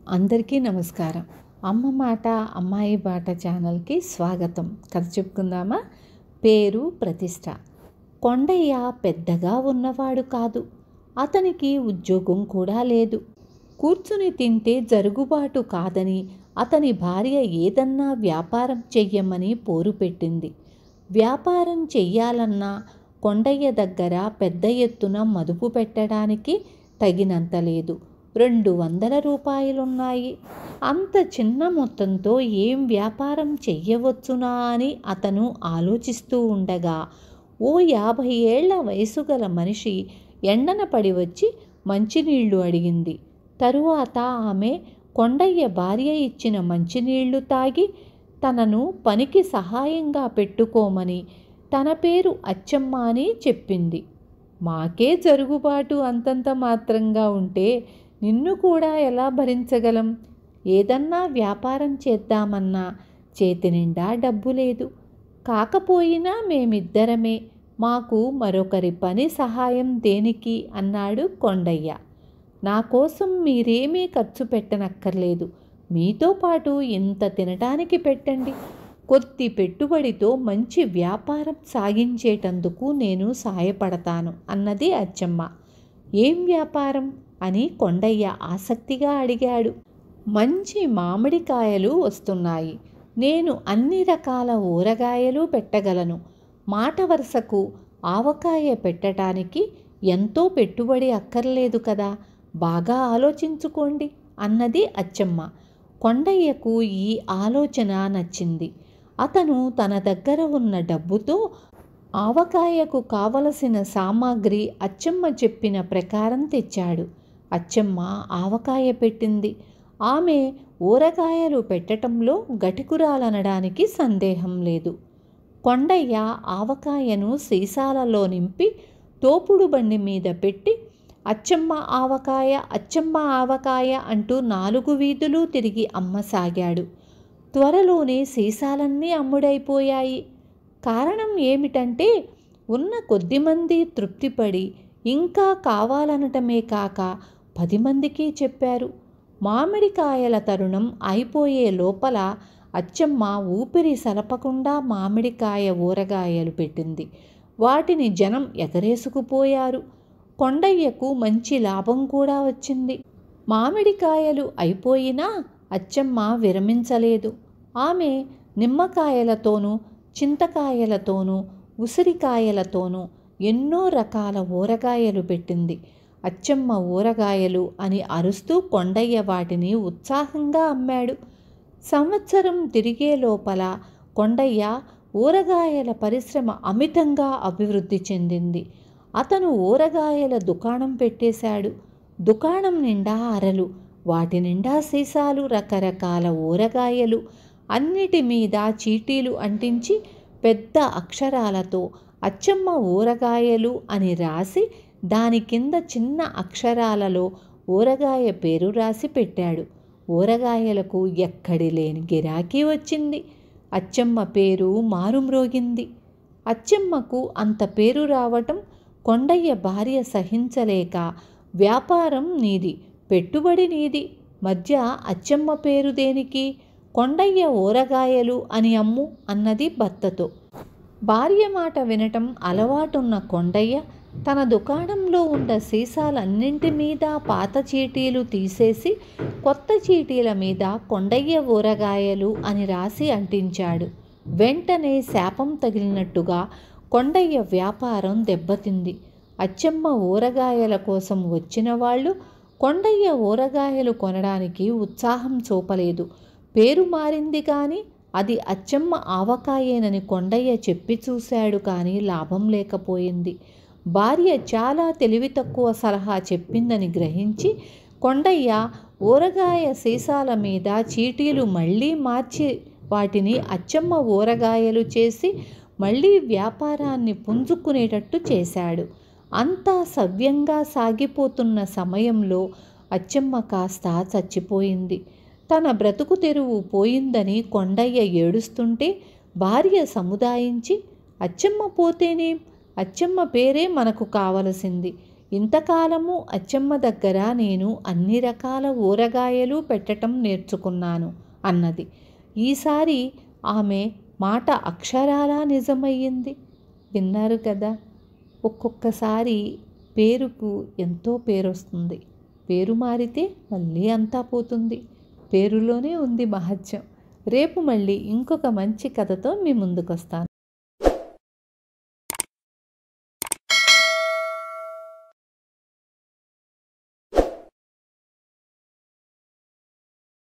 అందరికీ నమస్కారం. అమ్మ మాట అమ్మాయి బాట ఛానల్కి స్వాగతం. కథ చెప్పుకుందామా? పేరు ప్రతిష్ట. కొండయ్య పెద్దగా ఉన్నవాడు కాదు. అతనికి ఉద్యోగం కూడా లేదు. కూర్చుని తింటే జరుగుబాటు కాదని అతని భార్య ఏదన్నా వ్యాపారం చెయ్యమని పోరు పెట్టింది. వ్యాపారం చెయ్యాలన్నా కొండయ్య దగ్గర పెద్ద ఎత్తున మదుపు పెట్టడానికి తగినంత లేదు. 200 రూపాయలున్నాయి. అంత చిన్న మొత్తంతో ఏం వ్యాపారం చెయ్యవచ్చునా అని అతను ఆలోచిస్తూ ఉండగా ఓ 50 ఏళ్ల వయసు గల మనిషి ఎండన పడి వచ్చి మంచినీళ్లు అడిగింది. తరువాత ఆమె కొండయ్య భార్య ఇచ్చిన మంచినీళ్లు తాగి తనను పనికి సహాయంగా పెట్టుకోమని తన పేరు అచ్చమ్మ అని చెప్పింది. మాకే జరుగుబాటు అంతంత మాత్రంగా ఉంటే నిన్ను కూడా ఎలా భరించగలం? ఏదన్నా వ్యాపారం చేద్దామన్నా చేతి నిండా డబ్బు లేదు. కాకపోయినా మేమిద్దరమే, మాకు మరొకరి పని సహాయం దేనికి అన్నాడు కొండయ్య. నా కోసం మీరేమీ ఖర్చు పెట్టనక్కర్లేదు. మీతో పాటు ఇంత తినటానికి పెట్టండి. కొద్ది పెట్టుబడితో మంచి వ్యాపారం సాగించేటందుకు నేను సాయపడతాను అన్నది అచ్చమ్మ. ఏం వ్యాపారం అని కొండయ్య ఆసక్తిగా అడిగాడు. మంచి మామిడికాయలు వస్తున్నాయి. నేను అన్ని రకాల ఊరగాయలు పెట్టగలను. మాట వరుసకు ఆవకాయ పెట్టడానికి ఎంతో పెట్టుబడి అక్కర్లేదు కదా, బాగా ఆలోచించుకోండి అన్నది అచ్చమ్మ. కొండయ్యకు ఈ ఆలోచన నచ్చింది. అతను తన దగ్గర ఉన్న డబ్బుతో ఆవకాయకు కావలసిన సామాగ్రి అచ్చమ్మ చెప్పిన ప్రకారం తెచ్చాడు. అచ్చమ్మ ఆవకాయ పెట్టింది. ఆమె ఊరగాయలు పెట్టటంలో గటికురాలనడానికి సందేహం లేదు. కొండయ్య ఆవకాయను సీసాలలో నింపి తోపుడు బండి మీద పెట్టి అచ్చమ్మ ఆవకాయ, అచ్చమ్మ ఆవకాయ అంటూ 4 వీధులు తిరిగి అమ్మసాగాడు. త్వరలోనే సీసాలన్నీ అమ్ముడైపోయాయి. కారణం ఏమిటంటే ఉన్న కొద్దిమంది తృప్తిపడి ఇంకా కావాలనటమే కాక 10 మందికి చెప్పారు. మామిడికాయల తరుణం అయిపోయే లోపల అచ్చమ్మ ఊపిరి సలపకుండా మామిడికాయ ఊరగాయలు పెట్టింది. వాటిని జనం ఎగరేసుకుపోయారు. కొండయ్యకు మంచి లాభం కూడా వచ్చింది. మామిడికాయలు అయిపోయినా అచ్చమ్మ విరమించలేదు. ఆమె నిమ్మకాయలతోనూ, చింతకాయలతోనూ, ఉసిరికాయలతోనూ ఎన్నో రకాల ఊరగాయలు పెట్టింది. అచ్చమ్మ ఊరగాయలు అని అరుస్తూ కొండయ్య వాటిని ఉత్సాహంగా అమ్మాడు. సంవత్సరం తిరిగే లోపల కొండయ్య ఊరగాయల పరిశ్రమ అమితంగా అభివృద్ధి చెందింది. అతను ఊరగాయల దుకాణం పెట్టేశాడు. దుకాణం నిండా అరలు, వాటి నిండా సీసాలు, రకరకాల ఊరగాయలు. అన్నిటి మీద చీటీలు అంటించి పెద్ద అక్షరాలతో అచ్చమ్మ ఊరగాయలు అని రాసి దాని కింద చిన్న అక్షరాలలో ఊరగాయ పేరు రాసి పెట్టాడు. ఊరగాయలకు ఎక్కడి లేని గిరాకీ వచ్చింది. అచ్చమ్మ పేరు మారుమ్రోగింది. అచ్చమ్మకు అంత పేరు రావటం కొండయ్య భార్య సహించలేక, వ్యాపారం నీది, పెట్టుబడి నీది, మధ్య అచ్చమ్మ పేరు దేనికి? కొండయ్య ఊరగాయలు అని అమ్ము అన్నది భర్తతో. భార్య మాట వినటం అలవాటున్న కొండయ్య తన దుకాణంలో ఉన్న సీసాలన్నింటి మీద పాత చీటీలు తీసేసి కొత్త చీటీల మీద కొండయ్య ఊరగాయలు అని రాసి అంటించాడు. వెంటనే శాపం తగిలినట్టుగా కొండయ్య వ్యాపారం దెబ్బతింది. అచ్చమ్మ ఊరగాయల కోసం వచ్చిన వాళ్ళు కొండయ్య ఊరగాయలు కొనడానికి ఉత్సాహం చూపలేదు. పేరు మారింది కానీ అది అచ్చమ్మ ఆవకాయేనని కొండయ్య చెప్పి చూశాడు కానీ లాభం లేకపోయింది. భార్య చాలా తెలివి తక్కువ సలహా చెప్పిందని గ్రహించి కొండయ్య ఊరగాయ సీసాల మీద చీటీలు మళ్ళీ మార్చి వాటిని అచ్చమ్మ ఊరగాయలు చేసి మళ్ళీ వ్యాపారాన్ని పుంజుకునేటట్టు చేశాడు. అంతా సవ్యంగా సాగిపోతున్న సమయంలో అచ్చమ్మ కాస్త చచ్చిపోయింది. తన బ్రతుకు తెరువు పోయిందని కొండయ్య ఏడుస్తుంటే భార్య సముదాయించి, అచ్చమ్మ పోతేనేం, అచ్చమ్మ పేరే మనకు కావలసింది, ఇంతకాలము అచ్చమ్మ దగ్గర నేను అన్ని రకాల ఊరగాయలు పెట్టటం నేర్చుకున్నాను అన్నది. ఈసారి ఆమె మాట అక్షరాలా నిజమయ్యింది. విన్నారు కదా, ఒక్కొక్కసారి పేరుకు ఎంతో పేరొస్తుంది. పేరు మారితే మళ్ళీ అంతా పోతుంది. పేరులోనే ఉంది మహత్యం. రేపు మళ్ళీ ఇంకొక మంచి కథతో మీ ముందుకు వస్తాను.